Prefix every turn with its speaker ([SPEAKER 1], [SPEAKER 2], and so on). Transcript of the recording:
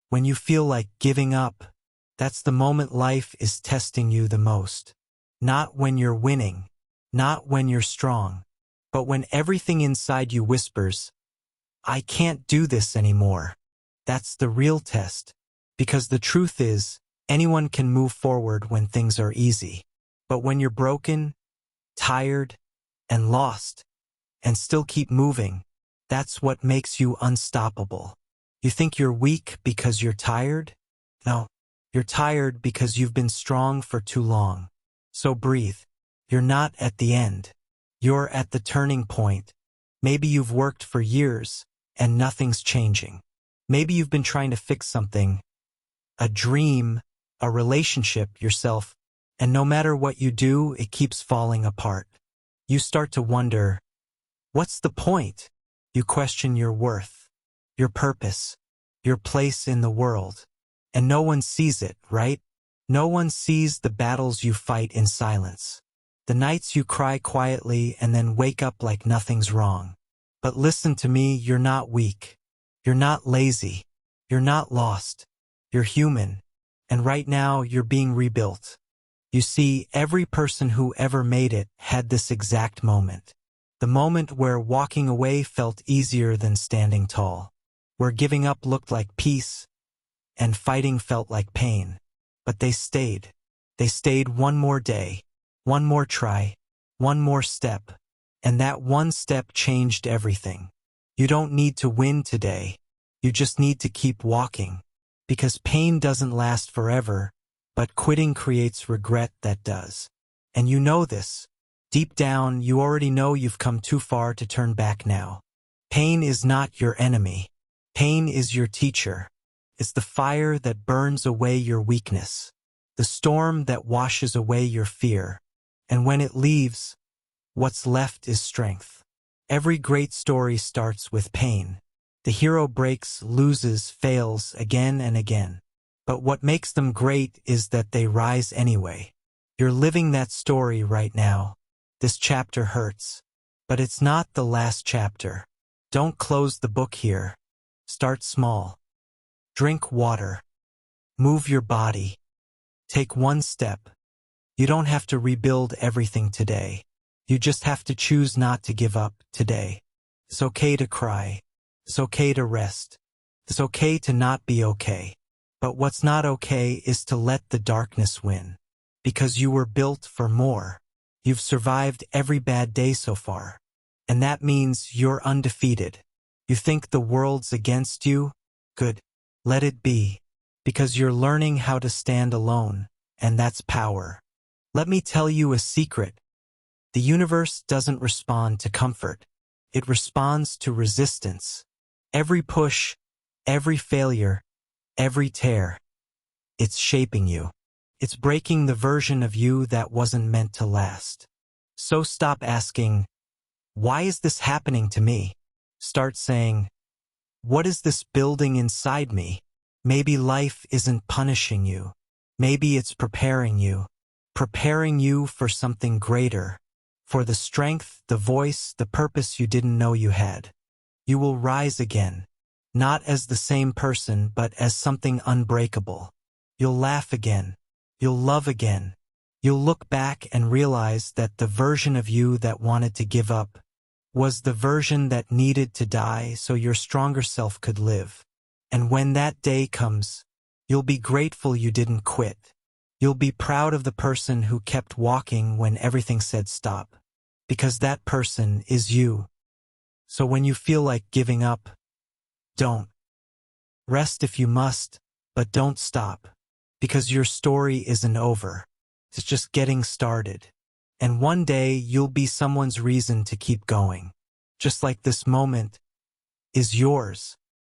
[SPEAKER 1] When you feel like giving up, that's the moment life is testing you the most. Not when you're winning, not when you're strong, but when everything inside you whispers, I can't do this anymore. That's the real test. Because the truth is, anyone can move forward when things are easy. But when you're broken, tired, and lost, and still keep moving, that's what makes you unstoppable. You think you're weak because you're tired? No, you're tired because you've been strong for too long. So breathe. You're not at the end. You're at the turning point. Maybe you've worked for years, and nothing's changing. Maybe you've been trying to fix something, a dream, a relationship, yourself, and no matter what you do, it keeps falling apart. You start to wonder, what's the point? You question your worth, your purpose, your place in the world. And no one sees it, right? No one sees the battles you fight in silence. The nights you cry quietly and then wake up like nothing's wrong. But listen to me, you're not weak. You're not lazy. You're not lost. You're human. And right now, you're being rebuilt. You see, every person who ever made it had this exact moment. The moment where walking away felt easier than standing tall. Where giving up looked like peace, and fighting felt like pain. But they stayed. They stayed one more day, one more try, one more step. And that one step changed everything. You don't need to win today. You just need to keep walking. Because pain doesn't last forever, but quitting creates regret that does. And you know this. Deep down, you already know you've come too far to turn back now. Pain is not your enemy. Pain is your teacher. It's the fire that burns away your weakness, the storm that washes away your fear. And when it leaves, what's left is strength. Every great story starts with pain. The hero breaks, loses, fails again and again. But what makes them great is that they rise anyway. You're living that story right now. This chapter hurts. But it's not the last chapter. Don't close the book here. Start small. Drink water. Move your body. Take one step. You don't have to rebuild everything today. You just have to choose not to give up today. It's okay to cry. It's okay to rest. It's okay to not be okay. But what's not okay is to let the darkness win. Because you were built for more. You've survived every bad day so far. And that means you're undefeated. You think the world's against you? Good. Let it be. Because you're learning how to stand alone, and that's power. Let me tell you a secret. The universe doesn't respond to comfort. It responds to resistance. Every push, every failure, every tear. It's shaping you. It's breaking the version of you that wasn't meant to last. So stop asking, why is this happening to me? Start saying, what is this building inside me? Maybe life isn't punishing you. Maybe it's preparing you for something greater, for the strength, the voice, the purpose you didn't know you had. You will rise again, not as the same person, but as something unbreakable. You'll laugh again. You'll love again. You'll look back and realize that the version of you that wanted to give up was the version that needed to die so your stronger self could live. And when that day comes, you'll be grateful you didn't quit. You'll be proud of the person who kept walking when everything said stop. Because that person is you. So when you feel like giving up, don't. Rest if you must, but don't stop. Because your story isn't over. It's just getting started. And one day you'll be someone's reason to keep going. Just like this moment is yours.